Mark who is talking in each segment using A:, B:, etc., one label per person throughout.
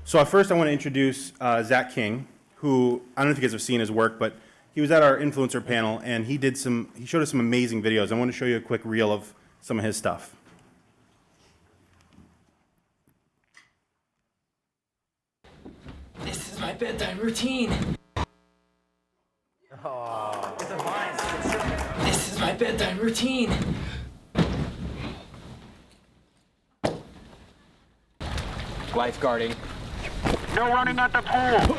A: So at first I want to introduce Zach King, who, I don't know if you guys have seen his work, but he was at our influencer panel and he showed us some amazing videos. I want to show you a quick reel of some of his stuff.
B: This is my bedtime routine.
C: Oh, it's a vine.
B: This is my bedtime routine. Lifeguarding.
D: No running at the pool.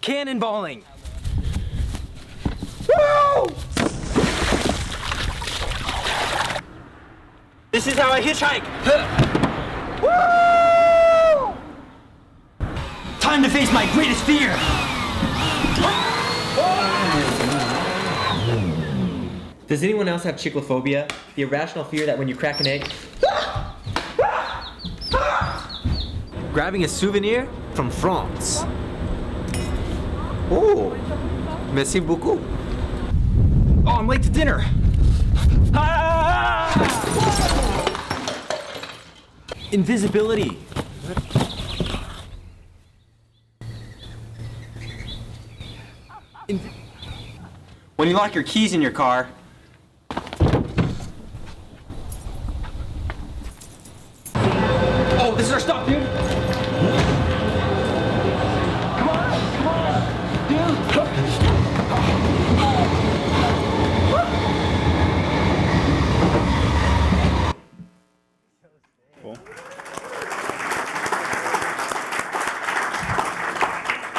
B: Cannonballing.
D: Woo!
B: This is how I hitchhike.
D: Woo!
B: Time to face my greatest fear.
C: Does anyone else have chicklophobia? The irrational fear that when you crack an egg... Grabbing a souvenir from France. Oh, merci beaucoup.
B: Oh, I'm late to dinner. Invisibility. When you lock your keys in your car. Oh, this is our stop, dude. Come on, dude.
A: Cool.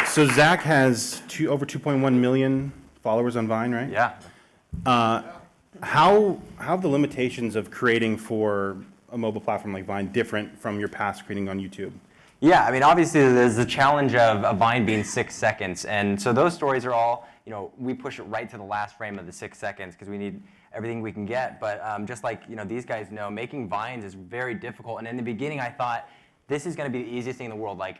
A: So Zach has over 2.1 million followers on Vine, right?
E: Yeah.
A: How have the limitations of creating for a mobile platform like Vine different from your past creating on YouTube?
E: Yeah, I mean, obviously there's the challenge of a Vine being 6 seconds. And so those stories are all, we push it right to the last frame of the 6 seconds because we need everything we can get. But just like, these guys know, making Vines is very difficult. And in the beginning, I thought, this is going to be the easiest thing in the world. Like,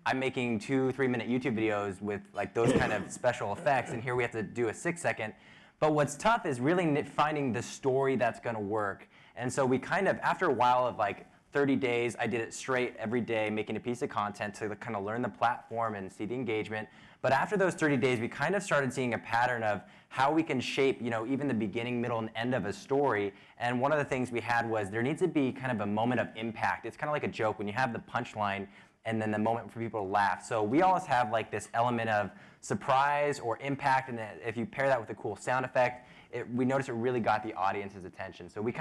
E: I'm making 2-3 minute YouTube videos with like those kind of special effects, and here we have to do a 6 second. But what's tough is really finding the story that's going to work. And so we kind of, after a while of like 30 days, I did it straight every day, making a piece of content to kind of learn the platform and see the engagement. But after those 30 days, we kind of started seeing a pattern of how we can shape, even the beginning, middle, and end of a story. And one of the things we had was there needs to be kind of a moment of impact. It's kind of like a joke when you have the punchline and then the moment for people to laugh. So we always have like this element of surprise or impact, and if you pair that with a cool sound effect, we noticed it really got the audience's attention. So we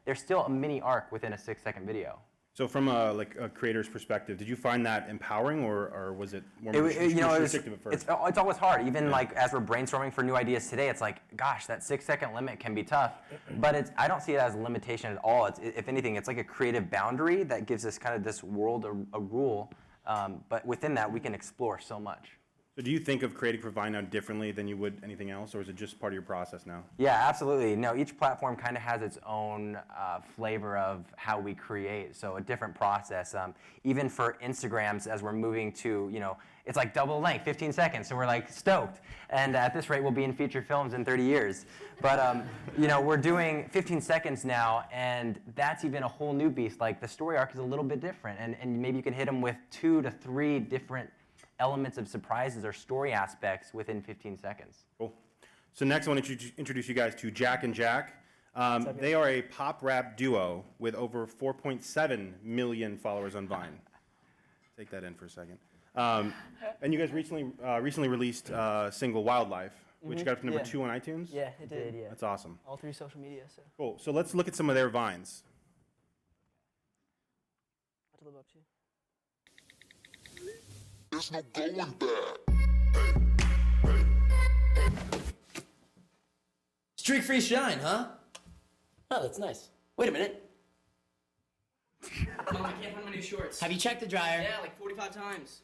E: there's still a mini arc within a 6 second video.
A: So from a creator's perspective, did you find that empowering, or was it more restrictive at first?
E: It's always hard. Even like as we're brainstorming for new ideas today, it's like, gosh, that 6 second limit can be tough. But I don't see it as a limitation at all. If anything, it's like a creative boundary that gives us kind of this world a rule. But within that, we can explore so much.
A: So do you think of creating for Vine now differently than you would anything else, or is it just part of your process now?
E: Yeah, absolutely. No, each platform kind of has its own flavor of how we create, so a different process. Even for Instagrams, as we're moving to, it's like double length, 15 seconds, so we're like stoked. And at this rate, we'll be in feature films in 30 years. But, we're doing 15 seconds now, and that's even a whole new beast. Like, the story arc is a little bit different, and maybe you can hit them with 2 to 3 different elements of surprises or story aspects within 15 seconds.
A: Cool. So next I want to introduce you guys to Jack and Jack. They are a pop rap duo with over 4.7 million followers on Vine. Take that in for a second. And you guys recently released single Wildlife, which got up to number 2 on iTunes?
F: Yeah, it did, yeah.
A: That's awesome.
F: All through social media, so.
A: Cool. So let's look at some of their Vines.
F: How to live up to.
G: There's no going back.
H: Streak free shine, huh? Oh, that's nice. Wait a minute.
B: Oh, I can't find my new shorts.
H: Have you checked the dryer?
B: Yeah, like 45 times.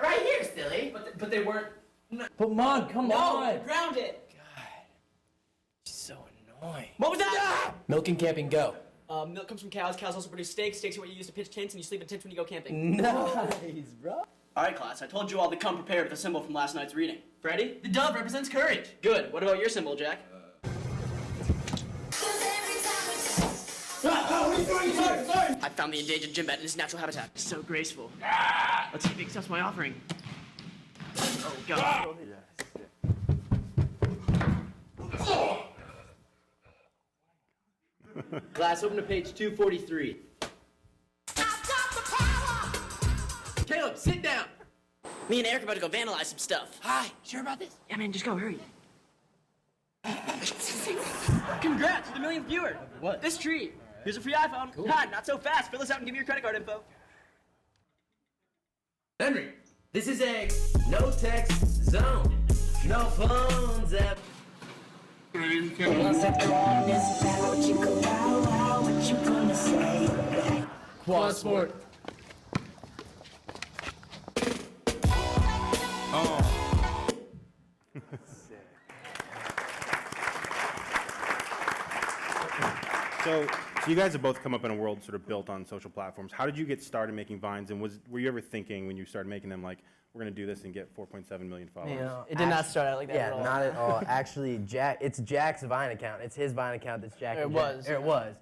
H: Right here, silly.
B: But they weren't.
H: But Mom, come on.
B: Ground it.
H: God, she's so annoying.
B: What was that?
H: Milk and camping, go.
B: Milk comes from cows. Cows also produce steaks. Steaks are what you use to pitch tents, and you sleep in tents when you go camping.
H: Nice, bro.
B: All right, class. I told you all to come prepared with a symbol from last night's reading. Ready? The dove represents courage. Good. What about your symbol, Jack?
H: What are you doing, sir?
B: I found the endangered gymbat in its natural habitat. So graceful. Let's see if he accepts my offering. Oh, God.
H: Class, open to page 243. Caleb, sit down.
B: Me and Eric are about to go vandalize some stuff.
H: Hi, sure about this?
B: Yeah, man, just go, hurry. Congrats, you're the millionth viewer.
H: What?
B: This tree. Here's a free iPhone. Cool. God, not so fast. Fill this out and give me your credit card info.
H: Henry, this is a no text zone. No phones app. Quad sport.
A: So you guys have both come up in a world sort of built on social platforms. How did you get started making Vines, and were you ever thinking when you started making them, like, we're going to do this and get 4.7 million followers?
F: No, it did not start out like that
I: Yeah,
F: at all.
I: not at all. Actually, it's Jack's Vine account. It's his Vine account that's Jack.
F: It
I: and
F: was.
I: Jack. Or it was.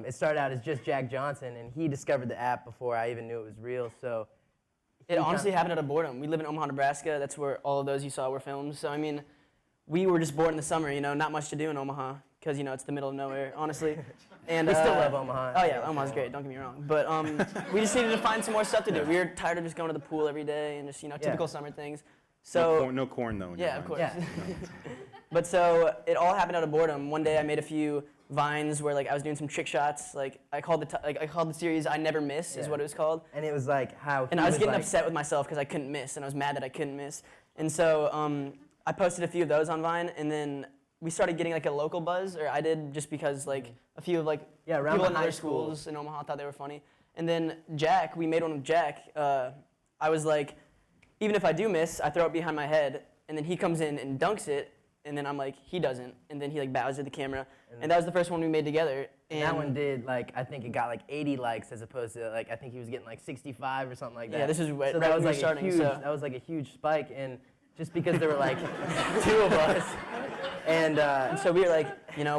I: It started out as just Jack Johnson, and he discovered the app before I even knew it was real. So
F: It honestly happened out of boredom. We live in Omaha, Nebraska. That's where all of those you saw were filmed. So, I mean, we were just bored in the summer, not much to do in Omaha because, it's the middle of nowhere, honestly. And
I: we still love Omaha.
F: Oh, yeah, Omaha's great, don't get me wrong. But we just needed to find some more stuff to do. We were tired of just going to the pool every day and just, typical summer things. So,
A: No corn, though. In your
F: yeah, of
A: Vines.
F: course.
I: Yeah.
F: But so it all happened out of boredom. One day I made a few Vines where I was doing some trick shots. I called the series "I Never Miss" is
I: Yeah.
F: what it was called.
I: And it was like how.
F: And
I: he
F: I was getting
I: like,
F: upset with myself because I couldn't miss, and I was mad that I couldn't miss. And so I posted a few of those on Vine, and then we started getting a local buzz, or I did, just because a few of
I: around
F: people
I: the
F: in
I: high
F: other
I: school.
F: schools in Omaha thought they were funny. And then Jack, we made one with Jack. I was like, even if I do miss, I throw it behind my head, and then he comes in and dunks it, and then I'm like, he doesn't, and then he bows to the camera, and that was the first one we made together.
I: And that one did I think it got 80 likes as opposed to I think he was getting 65 or something like that.
F: Yeah, this was right
I: so
F: when
I: that was
F: we were starting,
I: a huge,
F: so-
I: that was a huge spike, and just because there were two of us, and
F: So we were like,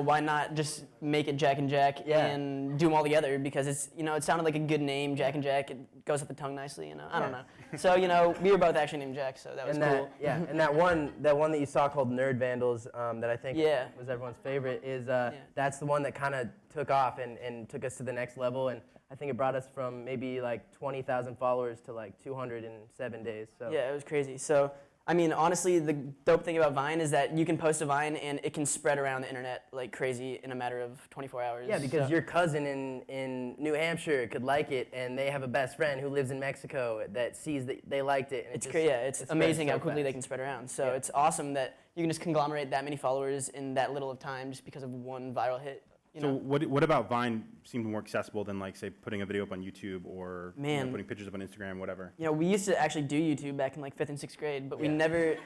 F: why not just make it Jack and Jack
I: Yeah.
F: and do them all together, because it's, it sounded like a good name, Jack and Jack. It goes with the tongue nicely, I don't know. So, we were both actually named Jack, so that was
I: and
F: cool.
I: and that one that you saw called Nerd Vandals, that I think
F: Yeah.
I: was everyone's favorite, is that's the one that kind of took off and took us to the next level, and I think it brought us from maybe 20,000 followers to 200 in 7 days. So
F: Yeah, it was crazy. So, I mean, honestly, the dope thing about Vine is that you can post a Vine and it can spread around the internet like crazy in a matter of 24 hours.
I: Yeah, because
F: So-
I: your cousin in New Hampshire could like it, and they have a best friend who lives in Mexico that sees that they liked it. And
F: It's
I: just,
F: crazy. Yeah, it's
I: it spreads
F: amazing
I: so
F: how quickly
I: fast.
F: they can spread around. So
I: Yeah.
F: it's awesome that you can just conglomerate that many followers in that little of time just because of one viral hit.
A: So what about Vine seemed more accessible than say putting a video up on YouTube or
F: Man.
A: putting pictures up on Instagram, whatever?
F: We used to actually do YouTube back in 5th and 6th grade, but we
I: Yeah.
F: never.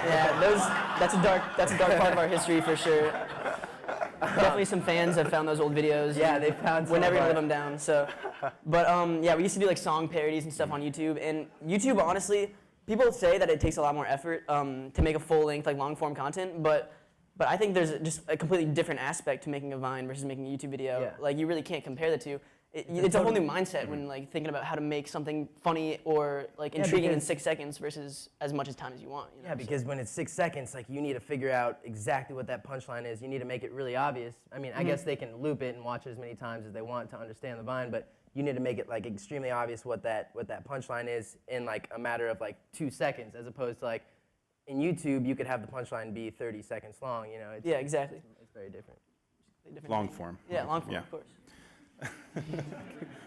F: Yeah, that's a dark part of our history for sure. Definitely some fans have found those old videos.
I: Yeah,
F: and
I: they found some
F: We're never
I: of
F: gonna
I: our-
F: live them down. So, but yeah, we used to do song parodies and stuff on YouTube. And YouTube, honestly, people say that it takes a lot more effort to make a full length, long form content, but I think there's just a completely different aspect to making a Vine versus making a YouTube video.
I: Yeah.
F: You really can't compare the two. It's a whole new mindset when thinking about how to make something funny or intriguing in
I: because-
F: 6 seconds versus as much as time as you want.
I: Yeah, because when it's 6 seconds, you need to figure out exactly what that punchline is. You need to make it really obvious. I mean, I guess they can loop it and watch it as many times as they want to understand the Vine, but you need to make it extremely obvious what that punchline is in a matter of 2 seconds, as opposed to in YouTube you could have the punchline be 30 seconds long. It's,
F: Yeah, exactly.
I: It's very different.
A: Long form.
F: Yeah, long form,
A: Yeah.
F: of course.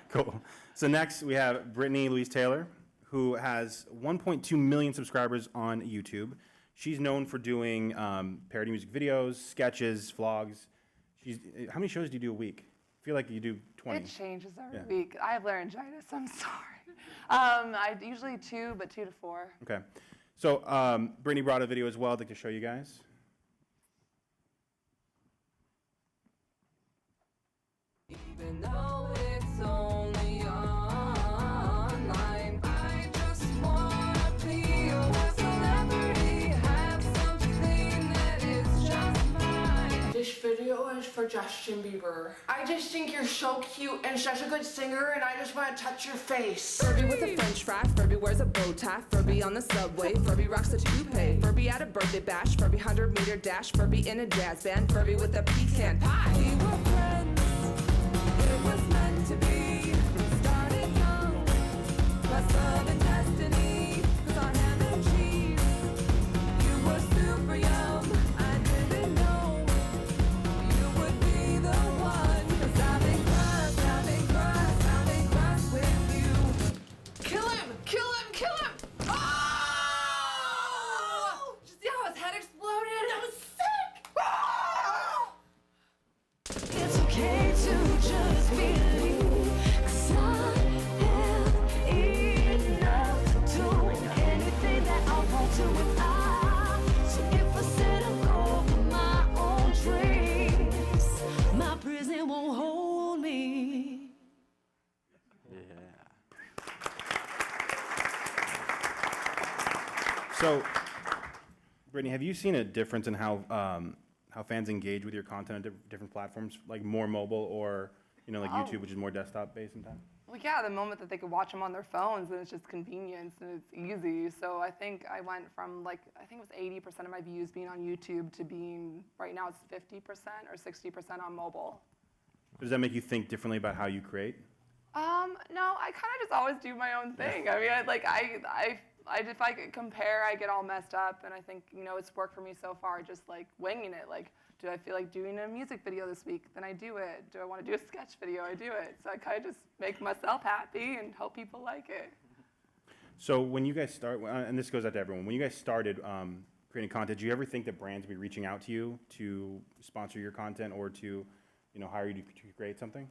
A: Cool. So next we have Brittani Louise Taylor, who has 1.2 million subscribers on YouTube. She's known for doing parody music videos, sketches, vlogs. How many shows do you do a week? I feel like you do 20.
J: It changes every
A: Yeah.
J: week. I have laryngitis, I'm sorry. I usually 2, but 2 to 4.
A: Okay. So Brittany brought a video as well I'd like to show you guys.
K: Even though it's only online, I just wanna be a celebrity, have something that is just mine. Fish video video is for Justin Bieber. I just think you're so cute and such a good singer, and I just want to touch your face.
L: Furby with a french fry, Furby wears a bow tie, Furby on the subway, Furby rocks a toupee, Furby at a birthday bash, Furby 100-meter dash, Furby in a jazz band, Furby with a pecan pie.
K: We were friends, it was meant to be. Started young, plus love and destiny. 'Cause on ham and cheese, you were super yum. I didn't know you would be the one. 'Cause I've been crushed with you. Kill him! Kill him! Kill him! Oh! Did you see how his head exploded? That was sick! Oh! It's okay to just believe, 'cause I am enough to do anything that I want to without. So if I set a goal for my own dreams, my prison won't hold me.
A: So, Brittany, have you seen a difference in how fans engage with your content on different platforms, like more mobile or, like YouTube, which is more desktop based in time?
J: Well, yeah, the moment that they could watch them on their phones, and it's just convenience and it's easy. So I think I went from I think it was 80% of my views being on YouTube to being, right now it's 50% or 60% on mobile.
A: Does that make you think differently about how you create?
J: No, I kind of just always do my own thing. I mean, if I could compare, I get all messed up, and I think, it's worked for me so far, just winging it. Do I feel like doing a music video this week? Then I do it. Do I want to do a sketch video? I do it. So I kind of just make myself happy and hope people like it.
A: So when you guys start, and this goes out to everyone, when you guys started creating content, do you ever think that brands would be reaching out to you to sponsor your content or to, hire you to create something?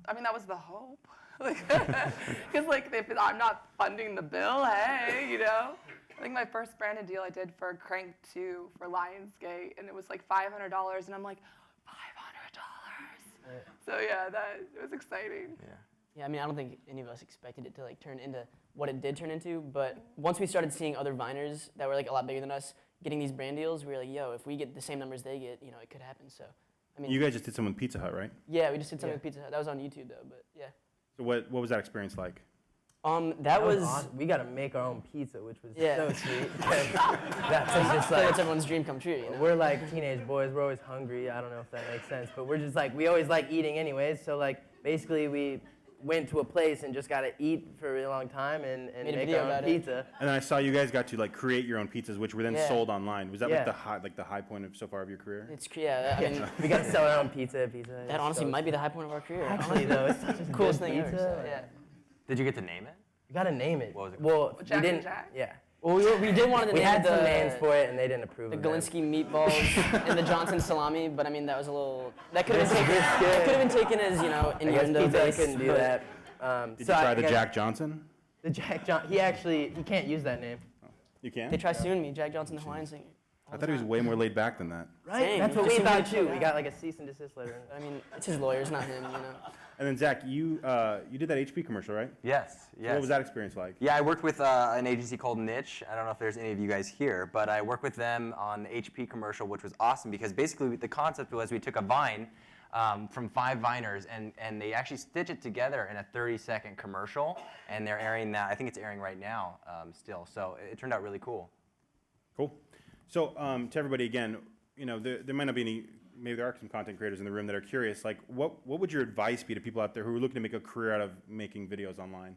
J: I mean, that was the hope. Because if I'm not funding the bill, hey, I think my first branded deal I did for Crank 2 for Lionsgate, and it was like $500, and I'm like, $500? So yeah, it was exciting.
F: Yeah, I mean, I don't think any of us expected it to turn into what it did turn into, but once we started seeing other Viners that were a lot bigger than us getting these brand deals, we were like, yo, if we get the same numbers they get, it could happen. So, I mean,
A: You guys just did something with Pizza Hut, right?
F: Yeah, we just did something with Pizza Hut. That was on YouTube though, but yeah.
A: So what was that experience like?
F: That was
I: awesome. We got to make our own pizza, which was
F: Yeah.
I: so sweet. That's just
F: that's everyone's dream come true.
I: We're like teenage boys. We're always hungry. I don't know if that makes sense, but we're just we always like eating anyways. So basically we went to a place and just got to eat for a really long time and make our own pizza.
A: And then I saw you guys got to create your own pizzas, which were then
F: Yeah.
A: sold online. Was that
I: Yeah.
A: the high point of so far of your career?
F: It's I mean,
I: We got to sell our own pizza.
F: that honestly might be the high point of our career.
I: Actually, though, it's such a
F: coolest
I: good
F: thing ever.
I: pizza.
F: So, yeah.
E: Did you get to name it?
I: You got to name it.
E: What was it
I: Well,
J: Jack
I: we
J: and
I: didn't.
J: Jack?
I: Yeah.
F: Well, we did want to
I: We
F: name
I: had
F: it
I: some names for it, and they didn't approve
F: the
I: of it.
F: Galinsky meatballs and the Johnson salami, but I mean that was a little that could have
I: This
F: been
I: is
F: taken.
I: good.
F: That could have been taken as
I: I guess
F: innuendo
I: Pizza Hut
F: based.
I: couldn't do
F: but
I: that.
A: Did you try the
I: I guess-
A: Jack Johnson?
I: The Jack John. He can't use that name.
A: You can?
F: They try suing me, Jack Johnson, the Hawaiian singer.
A: I thought he was way more laid back than that.
I: Right?
F: Same.
I: That's what
F: Just
I: we
F: seemed
I: thought
F: like
I: too.
F: chill
I: We got a cease and desist letter.
F: I mean, it's his lawyers, not him.
A: And then Zach, you did that HP commercial, right?
E: Yes.
A: So what was that experience like?
E: Yeah, I worked with an agency called Niche. I don't know if there's any of you guys here, but I worked with them on the HP commercial, which was awesome because basically the concept was we took a Vine from 5 Viners and they actually stitch it together in a 30-second commercial, and they're airing that. I think it's airing right now still. So it turned out really cool.
A: Cool. So to everybody again, there might not be any. Maybe there are some content creators in the room that are curious. What would your advice be to people out there who are looking to make a career out of making videos online?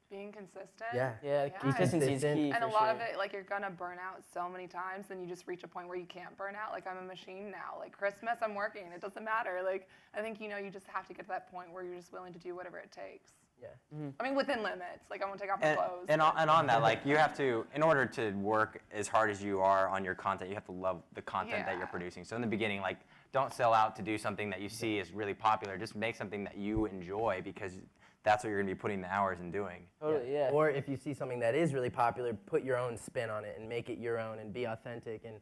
J: Being consistent.
F: Yeah, consistency is key.
J: And
F: for
J: a lot
F: sure.
J: of it, you're gonna burn out so many times, and you just reach a point where you can't burn out. I'm a machine now. Christmas, I'm working. It doesn't matter. I think you just have to get to that point where you're just willing to do whatever it takes.
I: Yeah.
J: I mean, within limits. I won't take off my clothes.
E: And on that, you have to, in order to work as hard as you are on your content, you have to love the content that you're producing. So in the beginning, don't sell out to do something that you see is really popular. Just make something that you enjoy because that's what you're going to be putting the hours in doing.
F: Totally, yeah.
I: Or if you see something that is really popular, put your own spin on it and make it your own and be authentic and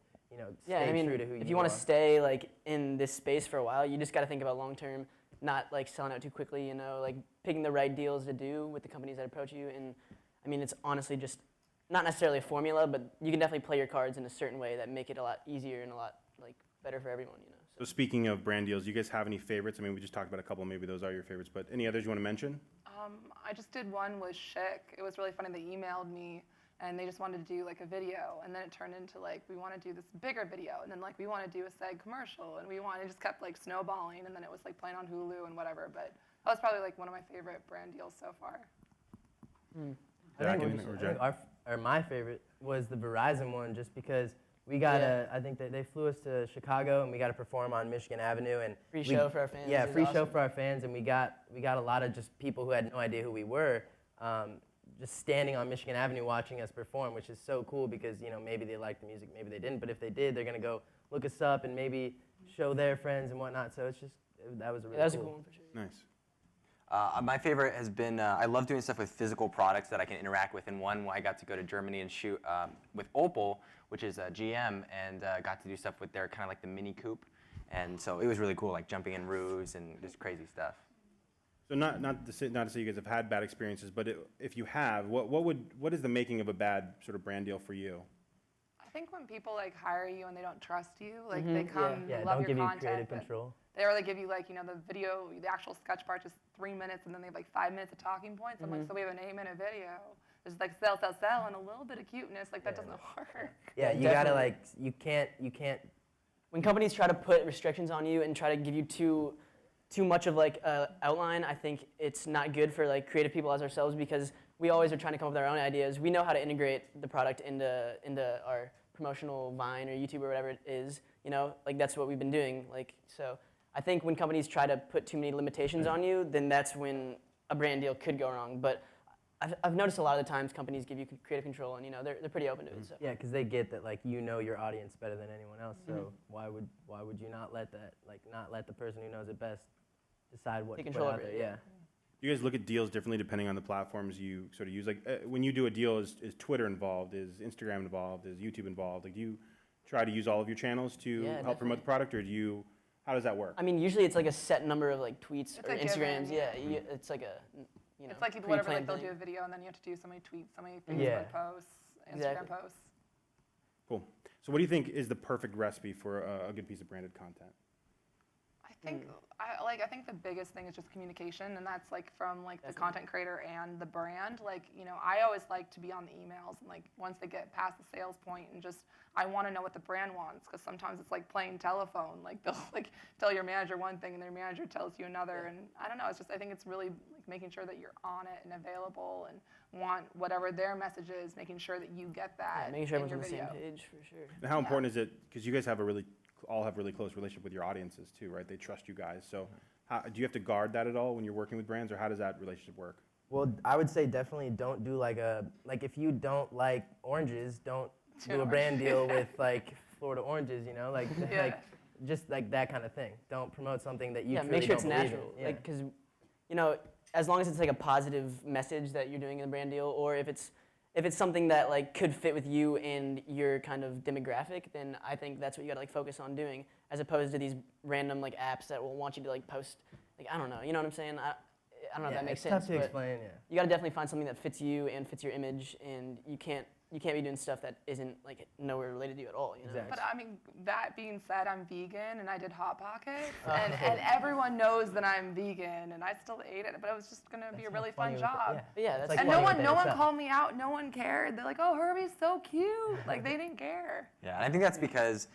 I: stay true to who you are.
F: if you want to stay in this space for a while, you just got to think about long term, not selling out too quickly. Picking the right deals to do with the companies that approach you. And I mean, it's honestly just not necessarily a formula, but you can definitely play your cards in a certain way that make it a lot easier and a lot better for everyone.
A: So speaking of brand deals, do you guys have any favorites? I mean, we just talked about a couple, maybe those are your favorites, but any others you want to mention?
J: I just did one with Chic. It was really funny. They emailed me and they just wanted to do like a video, and then it turned into like, we want to do this bigger video, and then like we want to do a SEG commercial, and it just kept like snowballing, and then it was like playing on Hulu and whatever. But that was probably like one of my favorite brand deals so far.
I: My favorite was the Verizon one, just because we got I think they flew us to Chicago and we got to perform on Michigan Avenue and
F: Free show for our fans.
I: Yeah,
F: It was
I: free show
F: awesome.
I: for our fans, and we got a lot of just people who had no idea who we were, just standing on Michigan Avenue watching us perform, which is so cool because maybe they liked the music, maybe they didn't, but if they did, they're gonna go look us up and maybe show their friends and whatnot. So that was a really
F: That was a cool one for sure.
A: Nice.
E: My favorite has been, I love doing stuff with physical products that I can interact with. And one, I got to go to Germany and shoot with Opel, which is GM, and got to do stuff with their kind of like the Mini Coupe. And so it was really cool, like jumping in roofs and just crazy stuff.
A: So not to say you guys have had bad experiences, but if you have, what is the making of a bad sort of brand deal for you?
J: I think when people like hire you and they don't trust you, like they come,
I: Yeah,
J: love
I: don't
J: your
I: give you
J: content,
I: creative
J: but
I: control.
J: they really give you like, the video, the actual sketch part, just 3 minutes, and then they have like 5 minutes of talking points. I'm like, so we have an 8-minute video. It's like sell, and a little bit of cuteness. Like that doesn't work.
I: Yeah, you gotta like you can't.
F: When companies try to put restrictions on you and try to give you too much of like outline, I think it's not good for like creative people as ourselves, because we always are trying to come up with our own ideas. We know how to integrate the product into our promotional Vine or YouTube or whatever it is. Like that's what we've been doing. Like so, I think when companies try to put too many limitations on you, then that's when a brand deal could go wrong. But I've noticed a lot of the times companies give you creative control, and they're pretty open to it. So.
I: Yeah, because they get that like your audience better than anyone else. So why would you not let the person who knows it best decide what
F: Take
I: to put
F: control
I: out
F: over
I: there?
F: it,
I: Yeah.
A: Do you guys look at deals differently depending on the platforms you sort of use? Like when you do a deal, is Twitter involved? Is Instagram involved? Is YouTube involved? Like do you try to use all of your channels to help promote the product, or how does that work?
F: I mean, usually it's like a set number of like tweets
J: It's
F: or
J: a
F: Instagrams.
J: given,
F: Yeah, it's like a
J: It's like whatever, like
F: pre-planned
J: they'll
F: thing.
J: do a video and then you have to do so many tweets, so many
I: Yeah.
J: Facebook posts, Instagram
F: Exactly.
J: posts.
A: Cool. So what do you think is the perfect recipe for a good piece of branded content?
J: I think the biggest thing is just communication, and that's like from like the content creator and the brand. Like, I always like to be on the emails, and like once they get past the sales point, and just I want to know what the brand wants, because sometimes it's like playing telephone. Like they'll like tell your manager one thing and their manager tells you another, and I don't know. It's just I think it's really like making sure that you're on it and available and want whatever their message is, making sure that you get that.
F: Yeah, making sure
J: in
F: everyone's on
J: your
F: the same
J: video.
F: page for sure.
A: And how important is it, because you guys have all have really close relationship with your audiences too, right? They trust you guys. So do you have to guard that at all when you're working with brands, or how does that relationship work?
I: Well, I would say definitely don't do like if you don't like oranges, don't do a brand deal with like Florida oranges, like just like that kind of thing. Don't promote something that you truly
F: make sure it's
I: don't believe
F: natural.
I: in. Yeah.
F: Like, because as long as it's like a positive message that you're doing in the brand deal, or if it's something that like could fit with you and your kind of demographic, then I think that's what you gotta like focus on doing, as opposed to these random like apps that will want you to like post, like I don't know, you know what I'm saying? I don't know if that makes sense.
I: It's tough to
F: but
I: explain. Yeah.
F: you gotta definitely find something that fits you and fits your image, and you can't be doing stuff that isn't like nowhere related to you at all.
I: Exactly.
J: But I mean, that being said, I'm vegan and I did Hot Pockets, and everyone knows that I'm vegan, and I still ate it, but it was just gonna be a really fun job.
F: Yeah, that's
J: And no one called me out. No one cared. They're like, "Oh, Herbie's so cute." Like they didn't care.
E: Yeah, and I think that's because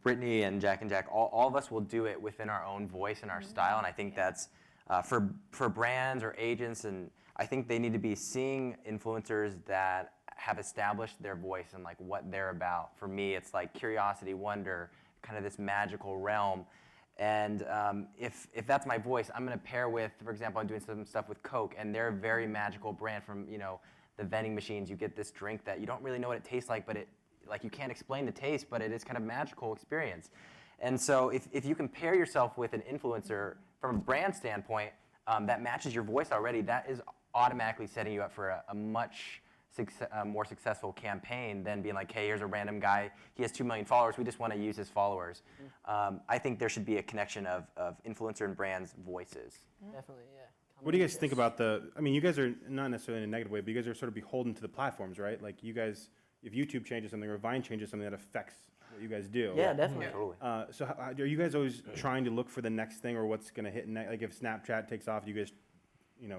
E: Brittany and Jack, all of us will do it within our own voice and our style, and I think that's for brands or agents, and I think they need to be seeing influencers that have established their voice and like what they're about. For me, it's like curiosity, wonder, kind of this magical realm. And if that's my voice, I'm going to pair with, for example, I'm doing some stuff with Coke, and they're a very magical brand. From the vending machines, you get this drink that you don't really know what it tastes like, but you can't explain the taste, but it is kind of magical experience. And so if you compare yourself with an influencer from a brand standpoint that matches your voice already, that is automatically setting you up for a much more successful campaign than being like, hey, here's a random guy, he has 2 million followers, we just want to use his followers. I think there should be a connection of influencer and brands' voices.
F: Definitely, yeah.
A: What do you guys think about you guys are not necessarily in a negative way, but you guys are sort of beholden to the platforms, right? Like you guys, if YouTube changes something or Vine changes something, that affects what you guys do.
F: Yeah, definitely.
E: Totally.
A: So are you guys always trying to look for the next thing or what's going to hit next? Like if Snapchat takes off, do you guys,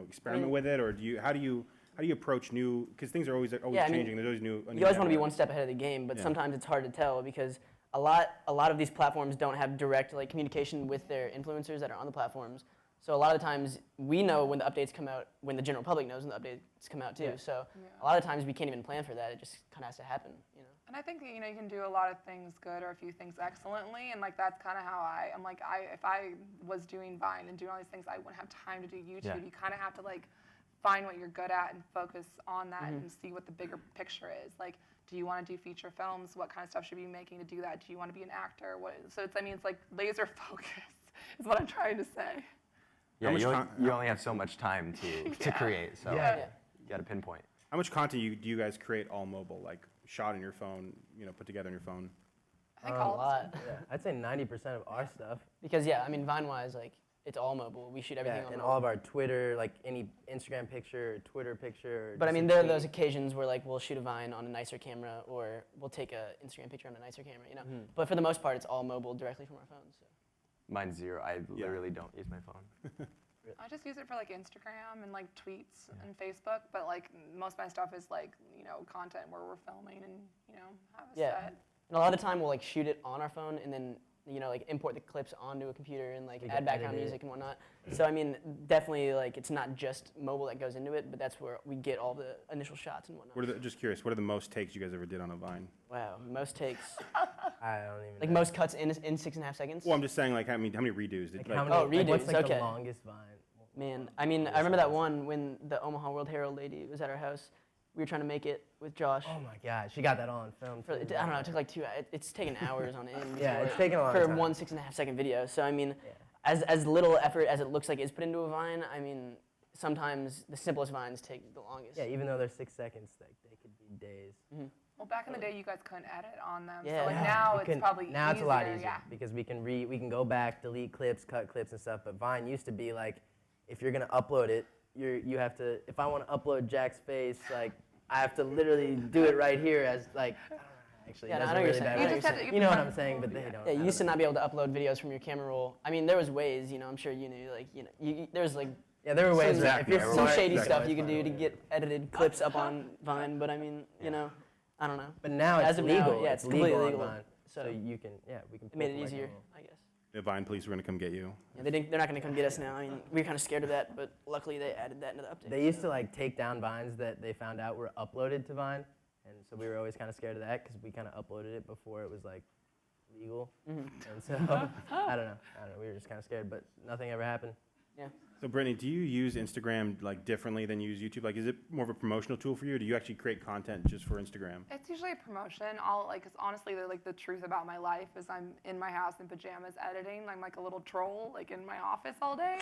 A: experiment with it, or how do you approach new? Because things are always
F: Yeah, I mean,
A: changing. There's always new.
F: You always want to be one step ahead of the game, but sometimes it's hard to tell because a lot of these platforms don't have direct like communication with their influencers that are on the platforms. So a lot of the times we know when the updates come out, when the general public knows when the updates come out too. So a lot of times we can't even plan for that. It just kind of has to happen,
J: And I think you can do a lot of things good or a few things excellently, and like that's kind of how I'm like if I was doing Vine and doing all these things, I wouldn't have time to do YouTube.
E: Yeah.
J: You kind of have to like find what you're good at and focus on that and see what the bigger picture is. Like, do you want to do feature films? What kind of stuff should you be making to do that? Do you want to be an actor? So it's like laser focus is what I'm trying to say.
E: Yeah, you only have so much time to create, so you got to pinpoint.
A: How much content do you guys create all mobile, like shot on your phone, put together on your phone?
J: I think
F: a lot.
I: Yeah, I'd say 90% of our stuff.
F: Because Vine-wise, like it's all mobile. We shoot everything on
I: and
F: mobile.
I: all of our Twitter, like any Instagram picture, or Twitter picture.
F: But I mean, there are those occasions where like we'll shoot a Vine on a nicer camera, or we'll take a Instagram picture on a nicer camera, But for the most part, it's all mobile directly from our phones. So.
E: Mine's zero. I literally don't use my phone.
J: I just use it for like Instagram and like tweets and Facebook, but like most of my stuff is like content where we're filming and have a set.
F: And a lot of the time we'll like shoot it on our phone and then like import the clips onto a computer and like add background music and whatnot. So I mean, definitely like it's not just mobile that goes into it, but that's where we get all the initial shots and whatnot.
A: Just curious, what are the most takes you guys ever did on a Vine?
F: Wow, most takes.
I: I don't even.
F: Like
I: know.
F: most cuts in 6.5 seconds.
A: Well, I'm just saying, like, how many redos did?
I: Like how many,
F: redos?
I: what's like
F: Okay.
I: the longest Vine?
F: Man, I mean, I remember that one when the Omaha World Herald lady was at our house. We were trying to make it with Josh.
I: Oh my God, she got that on film.
F: I don't know, it took like 2 hours. It's taken hours on end.
I: Yeah, it's taken a long
F: for
I: time.
F: one 6.5 second video. So I mean, as little effort as it looks like is put into a Vine, I mean, sometimes the simplest Vines take the longest.
I: Yeah, even though they're 6 seconds, like they could be days.
J: Well, back in the day, you guys couldn't edit on them.
F: Yeah.
J: So like now it's probably
I: now
J: easier.
I: it's a lot easier
J: Yeah.
I: because we can go back, delete clips, cut clips and stuff. But Vine used to be like, if you're gonna upload it, you have to. If I want to upload Jack's face, like I have to literally do it right here as like. Actually,
F: Yeah,
I: that's
F: I know
I: a
F: what
I: really
F: you're
I: bad
F: saying.
I: way.
J: You just have to-
I: You know what I'm saying, but they don't.
F: Yeah, you used to not be able to upload videos from your camera roll. I mean, there was ways, I'm sure you knew, like, there's like
I: Yeah, there were ways.
F: some,
I: that if you're
F: some
I: smart,
F: shady
I: you can
F: stuff
I: always
F: you could
I: find
F: do
I: a
F: to
I: way.
F: get edited clips up on Vine, but I mean, I don't know.
I: But now
F: As
I: it's
F: of now,
I: legal.
F: yeah,
I: it's
F: it's completely
I: legal on
F: legal.
I: Vine.
F: So
I: So you can, we can.
F: it made it
I: pull from
F: easier,
I: like
F: I guess.
A: The Vine police were going to come get you.
F: Yeah, they're not going to come get us now. I mean, we were kind of scared of that, but luckily they added that into the update.
I: They used to like take down Vines that they found out were uploaded to Vine, and so we were always kind of scared of that because we kind of uploaded it before it was like legal, and so I don't know. We were just kind of scared, but nothing ever happened.
F: Yeah.
A: So, Brittany, do you use Instagram like differently than you use YouTube? Like, is it more of a promotional tool for you, or do you actually create content just for Instagram?
J: It's usually a promotion. Cause honestly, the truth about my life is I'm in my house in pajamas editing. I'm like a little troll, like in my office all day.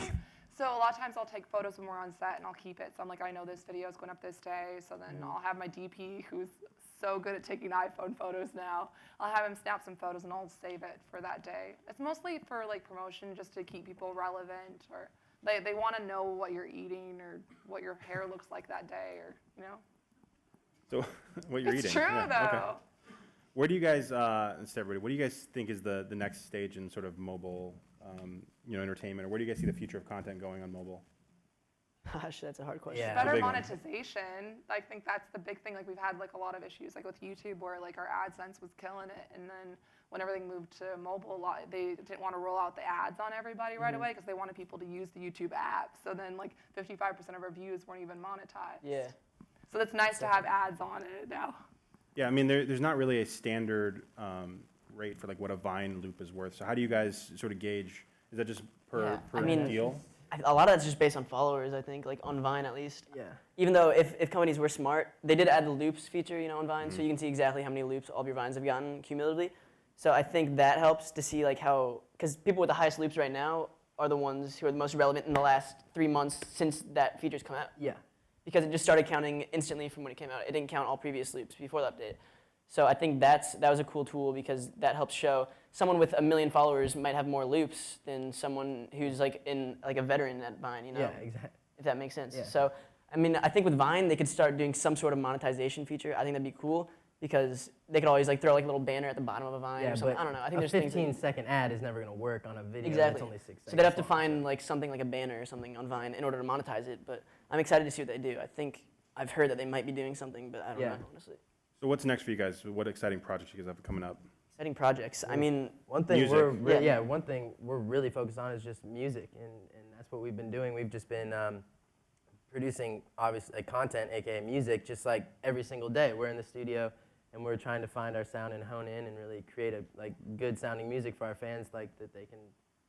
J: So a lot of times I'll take photos when we're on set and I'll keep it. So I'm like, I know this video is going up this day. So then I'll have my DP, who's so good at taking iPhone photos now. I'll have him snap some photos and I'll save it for that day. It's mostly for like promotion, just to keep people relevant, or they want to know what you're eating or what your hair looks like that day, or
A: So, what you're
J: It's
A: eating?
J: true
A: Yeah,
J: though.
A: okay. Where do you guys, everybody, what do you guys think is the next stage in sort of mobile, entertainment, or where do you guys see the future of content going on mobile?
F: Gosh, that's a hard question.
I: Yeah.
J: Better
A: big one.
J: monetization. I think that's the big thing. Like we've had like a lot of issues like with YouTube where like our AdSense was killing it, and then when everything moved to mobile, they didn't want to roll out the ads on everybody right away because they wanted people to use the YouTube app. So then like 55% of our views weren't even monetized.
F: Yeah.
J: So it's nice to have ads on it now.
A: Yeah, I mean, there's not really a standard rate for like what a Vine loop is worth. So how do you guys sort of gauge? Is that just per deal?
F: A lot of that's just based on followers, I think, like on Vine at least.
I: Yeah.
F: Even though if companies were smart, they did add the loops feature, on Vine, so you can see exactly how many loops all of your Vines have gotten cumulatively. So I think that helps to see like how, because people with the highest loops right now are the ones who are the most relevant in the last 3 months since that feature's come out.
I: Yeah.
F: Because it just started counting instantly from when it came out. It didn't count all previous loops before the update. So I think that was a cool tool because that helps show someone with 1 million followers might have more loops than someone who's like a veteran at Vine,
I: Yeah, exactly.
F: if that makes sense.
I: Yeah.
F: So I mean, I think with Vine they could start doing some sort of monetization feature. I think that'd be cool because they could always like throw like a little banner at the bottom of a Vine
I: Yeah,
F: or something.
I: but
F: I don't know. I think
I: a
F: there's things.
I: 15-second ad is never going to work on a video
F: Exactly.
I: that's only 6 seconds.
F: So they'd have to
I: long.
F: find like something like a banner or something on Vine in order to monetize it. But I'm excited to see what they do. I think I've heard that they might be doing something, but I don't know honestly.
A: So what's next for you guys? What exciting projects you guys have coming up?
F: Exciting projects. I mean,
I: One thing
A: Music.
I: one thing we're really focused on is just music, and that's what we've been doing. We've just been producing obviously like, content, aka music, just like every single day. We're in the studio and we're trying to find our sound and hone in and really create a like good sounding music for our fans, like that they can.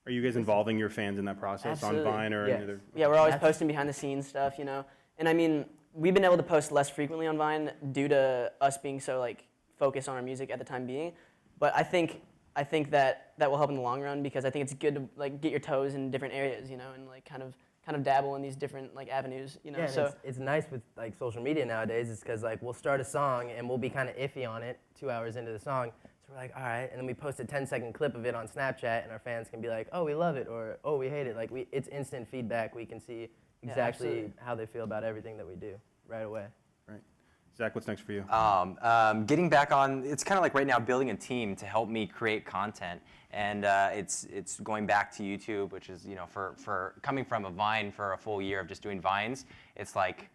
A: Are you guys involving your fans in that process
F: Absolutely.
A: on Vine or
I: Yes.
A: any other?
F: yeah, we're always posting behind the scenes stuff, you know. And I mean, we've been able to post less frequently on Vine due to us being so like focused on our music at the time being. But I think that will help in the long run because I think it's good to like get your toes in different areas, you know, and like kind of dabble in these different like avenues, you know.
I: Yeah, and
F: so
I: it's nice with like social media nowadays. It's because like we'll start a song and we'll be kind of iffy on it 2 hours into the song. So we're like, all right, and then we post a 10-second clip of it on Snapchat, and our fans can be like, oh, we love it, or oh, we hate it. Like it's instant feedback. We can see exactly
F: absolutely.
I: how they feel about everything that we do right away.
A: Right. Zach, what's next for you?
E: Getting back on, it's kind of like right now building a team to help me create content, and it's going back to YouTube, which is for coming from a Vine for a full year of just doing Vines, it's like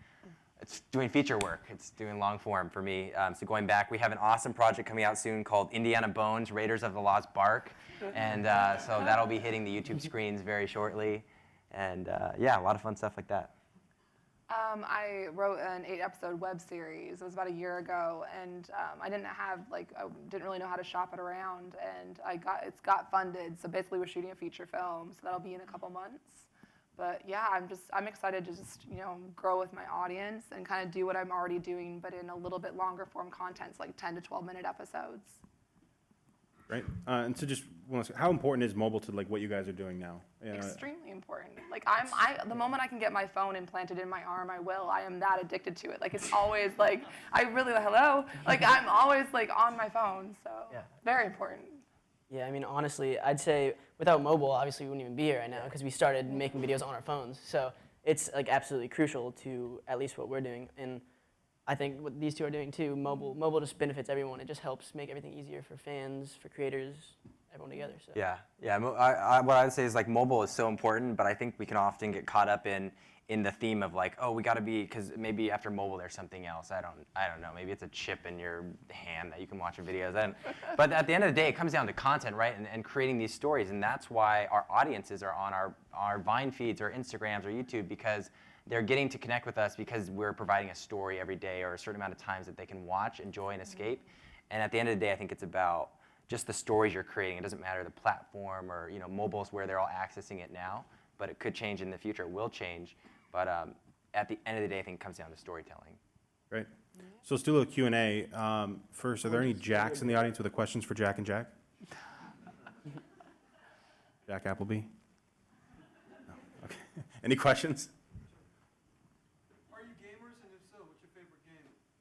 E: it's doing feature work, it's doing long form for me. So going back, we have an awesome project coming out soon called Indiana Bones: Raiders of the Lost Bark, and so that'll be hitting the YouTube screens very shortly, and yeah, a lot of fun stuff like that.
J: I wrote an 8-episode web series. It was about a year ago, and I didn't really know how to shop it around, and it's got funded. So basically, we're shooting a feature film, so that'll be in a couple months. But yeah, I'm excited to just grow with my audience and kind of do what I'm already doing, but in a little bit longer form content, so like 10 to 12-minute episodes.
A: Right. And so just how important is mobile to like what you guys are doing now?
J: Extremely important. Like the moment I can get my phone implanted in my arm, I will. I am that addicted to it. Like it's always like Like I'm always like on my phone. So very important.
F: yeah, I mean, honestly, I'd say without mobile, obviously we wouldn't even be here right now because we started making videos on our phones. So it's like absolutely crucial to at least what we're doing. And I think what these two are doing too, mobile just benefits everyone. It just helps make everything easier for fans, for creators, everyone together. So.
E: Yeah. What I would say is like mobile is so important, but I think we can often get caught up in the theme of like, oh, we got to be, because maybe after mobile there's something else. I don't know. Maybe it's a chip in your hand that you can watch your videos. But at the end of the day, it comes down to content, right? And creating these stories, and that's why our audiences are on our Vine feeds or Instagrams or YouTube, because they're getting to connect with us because we're providing a story every day or a certain amount of times that they can watch, enjoy, and escape. And at the end of the day, I think it's about just the stories you're creating. It doesn't matter the platform or mobile is where they're all accessing it now, but it could change in the future. It will change. But at the end of the day, I think it comes down to storytelling.
A: Right. So let's do a little Q&A. First, are there any Jacks in the audience with questions for Jack and Jack? Jack Appleby? No. Okay. Any questions?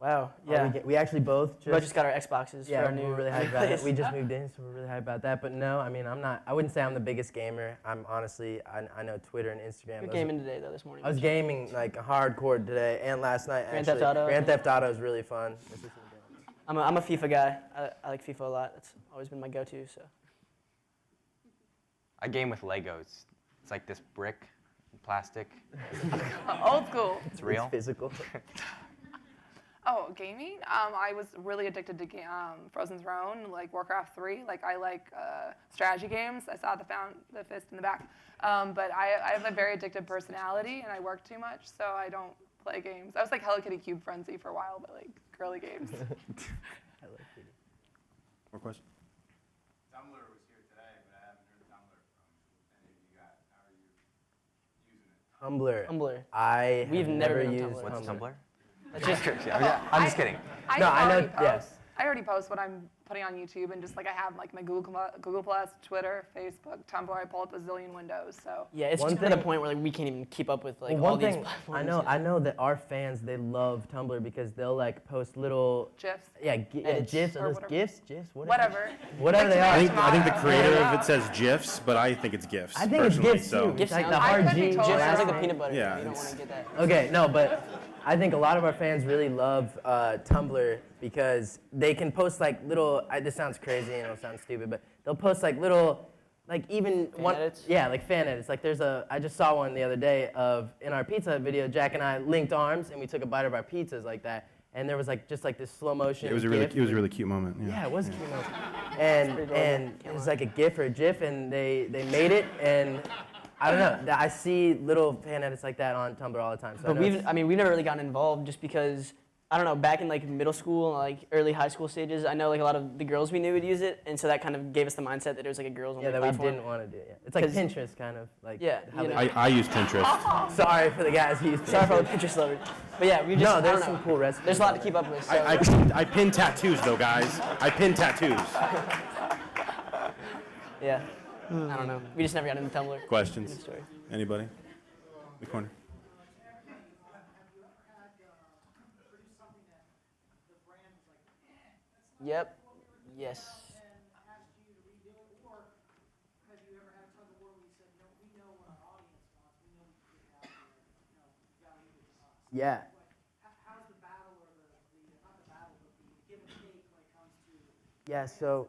F: Wow. Yeah.
I: We actually both
F: just got our Xboxes for our new
I: we're really hyped about it.
F: place.
I: We just moved in, so we're really hyped about that. But no, I mean, I wouldn't say I'm the biggest gamer. I'm honestly, I know Twitter and Instagram.
F: You're gaming today though this morning.
I: I was gaming like hardcore today and last night.
F: Grand Theft Auto.
I: Grand Theft Auto is really fun.
F: I'm a FIFA guy. I like FIFA a lot. That's always been my go-to. So.
E: I game with Legos. It's like this brick, plastic.
J: Old school.
E: It's real.
I: It's physical.
J: Oh, gaming? I was really addicted to Frozen Throne, like Warcraft 3. Like I like strategy games. I saw the fist in the back. But I have a very addictive personality, and I work too much, so I don't play games. I was like Hello Kitty Cube Frenzy for a while, but like girly games.
I: Hello Kitty.
A: More questions?
M: Tumblr was here today, but I haven't heard of Tumblr from any of you guys. How are you using it?
I: Tumblr.
F: We've never
I: used
F: Tumblr.
E: What's Tumblr?
J: I'm
E: just kidding.
J: I
I: know. Yes.
J: I already post what I'm putting on YouTube, and just like I have like my Google Plus, Twitter, Facebook, Tumblr. I pull up a zillion windows. So
F: yeah, it's just to the point where like we can't even keep up with like all these platforms.
I: I know that our fans, they love Tumblr because they'll like post little
J: GIFs.
I: Yeah, GIFs. Are those GIFs?
J: Whatever.
I: Whatever they are.
A: I think the creator of it says GIFs, but I think it's GIFs.
I: I think it's GIFs
A: so.
I: too.
F: GIFs
I: like
F: sounds
I: the hard G.
F: GIFs sounds like the peanut butter.
A: Yeah,
F: You don't want to get that.
I: Okay, no, but I think a lot of our fans really love Tumblr because they can post like little. This sounds crazy and it'll sound stupid, but they'll post like little, like even one.
F: edits?
I: Yeah, like fan edits. Like there's a. I just saw one the other day of in our Pizza Hut video. Jack and I linked arms and we took a bite of our pizzas like that. And there was like just like this slow motion.
A: It was a really cute moment. Yeah,
I: Yeah, it was a cute moment. And it was like a GIF or a GIF, and they made it, and I don't know. I see little fan edits like that on Tumblr all the time. So
F: But we've never really gotten involved just because, I don't know, back in like middle school and like early high school stages, I know like a lot of the girls we knew would use it, and so that kind of gave us the mindset that it was like a girls only
I: that
F: platform.
I: we didn't want to do it. Yeah. It's like Pinterest kind of like.
F: Yeah,
I: how
F: you
I: they-
F: know.
A: I use Pinterest.
I: Sorry for the guys who use Pinterest.
F: Sorry for all the Pinterest lovers. But yeah, we just,
I: No,
F: I
I: there's
F: don't know.
I: some cool recipes.
F: There's a lot to keep up with. So.
A: I pin tattoos though, guys. I pin tattoos.
F: Yeah. I don't know. We just never got into Tumblr.
A: Questions?
F: Good story.
A: Anybody? In the corner.
F: Yep. Yes.
I: Yeah. Yeah, so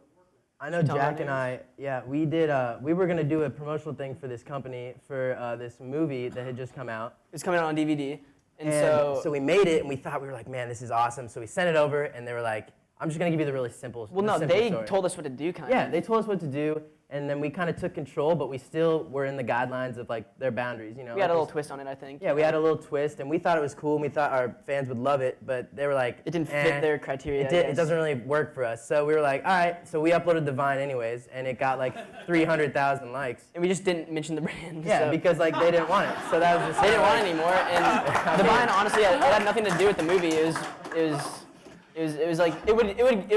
I: I know Jack and I, we did, we were going to do a promotional thing for this company for this movie that had just come out.
F: It's coming out on DVD. And
I: so we made it and we thought, we were like, man, this is awesome. So we sent it over and they were like, I'm just going to give you the really simple
F: well, no,
I: simple
F: they
I: story.
F: told us what to do, kind of.
I: Yeah, they told us what to do, and then we kind of took control, but we still were in the guidelines of like their boundaries, you know.
F: We had
I: like
F: a little twist on it, I think.
I: Yeah, we had a little twist, and we thought it was cool, and we thought our fans would love it, but they were like,
F: It didn't fit their criteria.
I: It doesn't really work for us. So we were like, all right. So we uploaded the Vine anyways, and it got like 300,000 likes.
F: And we just didn't mention the brand.
I: Yeah,
F: so.
I: because like they didn't want it. So that was just.
F: They didn't want it anymore, and the Vine, honestly, it had nothing to do with the movie. It was like it would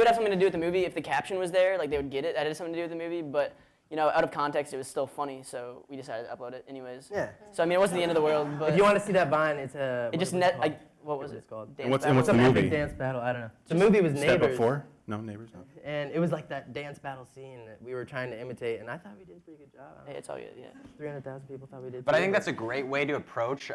F: have something to do with the movie if the caption was there, like they would get it. That had something to do with the movie, but you know, out of context, it was still funny, so we decided to upload it anyways.
I: Yeah.
F: So I mean, it wasn't the end of the world, but
I: If you want to see that Vine, it's a.
F: it just what was it
I: called?
A: And what's
F: Battle.
A: the
I: Some
A: movie?
I: epic dance battle. I don't know. The movie was
A: Step
I: Neighbors.
A: Up 4? No, Neighbors. No.
I: And it was like that dance battle scene that we were trying to imitate, and I thought we did a pretty good job.
F: Hey, it's all good, yeah.
I: 300,000 people thought we did.
E: But I
I: pretty
E: think
I: good.
E: that's a great way to approach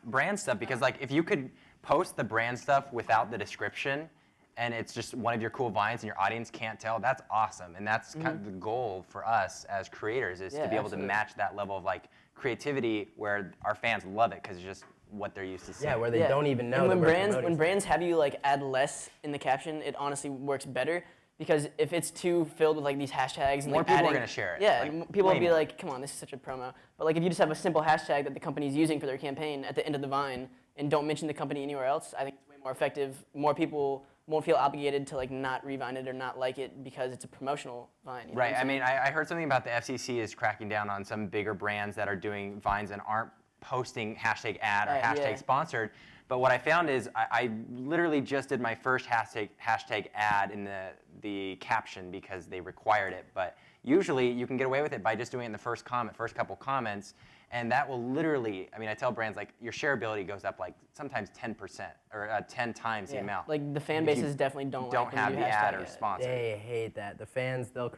E: brand stuff because like if you could post the brand stuff without the description and it's just one of your cool vines and your audience can't tell, that's awesome. And that's kind of the goal for us as creators is to be able
F: absolutely.
E: to match that level of like creativity where our fans love it because it's just what they're used to seeing.
I: Yeah, where they don't even know.
F: And
I: that
F: when
I: we're
F: brands
I: promoting
F: brands have you like add less in the caption, it honestly works better. Because if it's too filled with like these hashtags and
E: More
F: like
E: people are
F: adding,
E: gonna share it,
F: Yeah,
E: like,
F: and people will
E: way
F: be
E: more.
F: like, "Come on, this is such a promo." But like if you just have a simple hashtag that the company's using for their campaign at the end of the Vine and don't mention the company anywhere else, I think it's way more effective. More people won't feel obligated to like not revine it or not like it because it's a promotional Vine. You know
E: Right.
F: what
E: I
F: I'm
E: mean, I heard something about the FCC is cracking down on some bigger brands that are doing vines and aren't posting hashtag ad or
F: Right,
E: hashtag
F: yeah.
E: sponsored. But what I found is I literally just did my first hashtag ad in the caption because they required it. But usually you can get away with it by just doing it in the first couple comments. And that will literally, I mean, I tell brands like your shareability goes up like sometimes 10% or 10 times the amount.
F: Like the fan
E: If you
F: bases definitely don't like when
E: have
F: you
E: the
F: do
E: ad
F: hashtag
E: or
F: it.
E: sponsor.
I: They hate that. The fans, they'll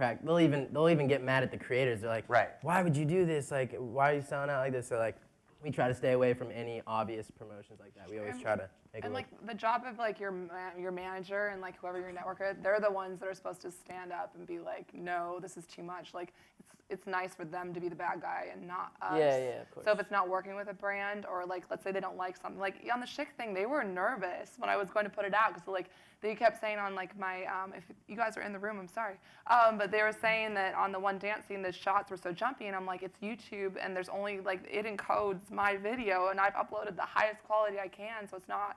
I: even get mad at the creators. They're like,
E: Right.
I: why would you do this? Like, why are you selling out like this? So like, we try to stay away from any obvious promotions like that. We always try to make it
J: And
I: look.
J: like the job of like your manager and like whoever your networker, they're the ones that are supposed to stand up and be like, no, this is too much. Like it's nice for them to be the bad guy and not us.
F: Yeah, yeah, of course.
J: So if it's not working with a brand or like let's say they don't like something, like on the Schick thing, they were nervous when I was going to put it out because like they kept saying on like my if you guys are in the room, I'm sorry, but they were saying that on the one dance scene the shots were so jumpy and I'm like it's YouTube and there's only like it encodes my video and I've uploaded the highest quality I can, so it's not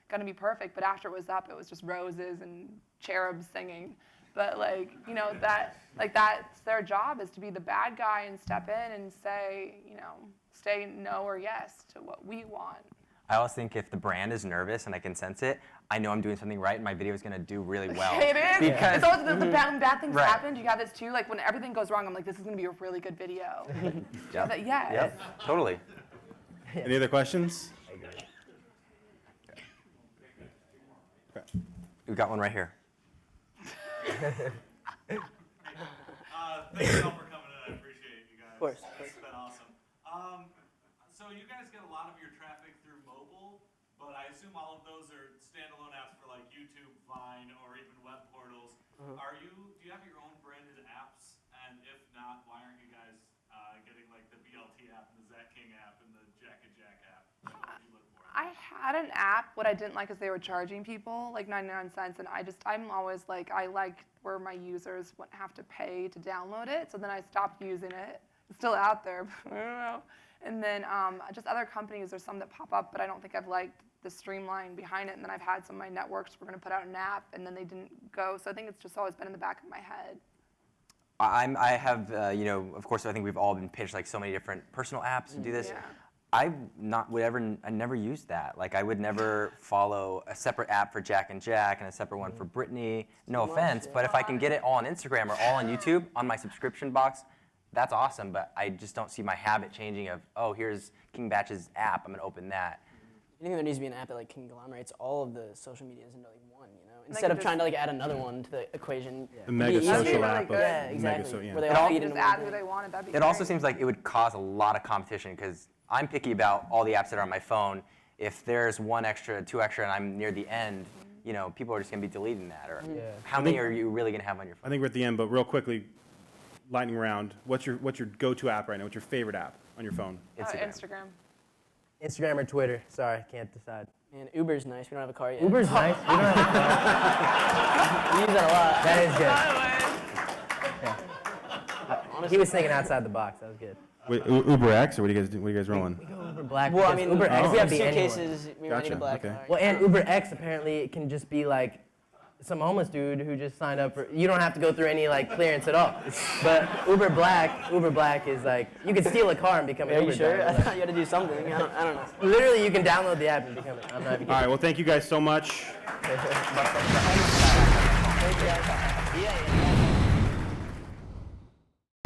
J: gonna be perfect. But after it was up, it was just roses and cherubs singing. But like, you know, that's their job is to be the bad guy and step in and say, you know, say no or yes to what we want.
E: I always think if the brand is nervous and I can sense it, I know I'm doing something right and my video is going to do really well.
J: It is.
E: Because,
J: It's always the bad things
E: Right.
J: happen. You have this too. Like when everything goes wrong, I'm like, this is going to be a really good video.
E: Yep.
J: Yes.
E: Yep, totally.
A: Any other questions?
E: We've got one right here.
M: Thank you all for coming in. I appreciate you guys.
F: Of course.
M: It's been awesome. So you guys get a lot of your traffic through mobile, but I assume all of those are standalone apps for like YouTube, Vine, or even web portals. Do you have your own branded apps? And if not, why aren't you guys getting like the BLT app and the Zach King app and the Jack and Jack app? What do you look for?
J: I had an app. What I didn't like is they were charging people like 99 cents, and I'm always like, I like where my users wouldn't have to pay to download it. So then I stopped using it. It's still out there, but I don't know. And then just other companies, there's some that pop up, but I don't think I've liked the streamline behind it. And then I've had some of my networks were going to put out an app, and then they didn't go. So I think it's just always been in the back of my head.
E: I have, of course, I think we've all been pitched like so many different personal apps to do this.
J: Yeah.
E: I never used that. Like I would never follow a separate app for Jack and Jack and a separate one for Brittany. No offense, but if I can get it all on Instagram or all on YouTube on my subscription box, that's awesome. But I just don't see my habit changing of, oh, here's King Batch's app, I'm gonna open that.
F: I think there needs to be an app that like conglomerates all of the social medias into like one, instead of trying to like add another one to the equation.
A: A mega social app.
F: Yeah, exactly. Where they
J: They
F: all
J: all
F: feed
J: just
F: into
J: add
F: one
J: who
F: thing.
J: they wanted. That'd be
E: It
J: great.
E: also seems like it would cause a lot of competition because I'm picky about all the apps that are on my phone. If there's one extra, two extra, and I'm near the end, people are just gonna be deleting that. Or how many are you really gonna have on your phone?
A: I think we're at the end, but real quickly, lightning round. What's your go-to app right now? What's your favorite app on your phone?
J: Instagram.
I: Instagram or Twitter. Sorry, can't decide.
F: And Uber's nice. We don't have a car yet.
I: Uber's nice. We don't have a car.
F: We use that a lot.
I: That is good. He was thinking outside the box. That was good.
A: Wait, Uber X, or what are you guys rolling?
I: We go Uber Black.
F: Well, I
I: because
F: mean,
I: Uber X
F: if we have
I: can be anyone.
F: suitcases, we might need a black car.
I: Well, and Uber X apparently it can just be like some homeless dude who just signed up for. You don't have to go through any like clearance at all. But Uber Black is like you can steal a car and become an
F: Are
I: Uber
F: you sure?
I: driver.
F: I thought you had to do something. I don't know.
I: Literally, you can download the app and become it. I'm not even
A: All right, well, thank you guys so much.
F: Yeah.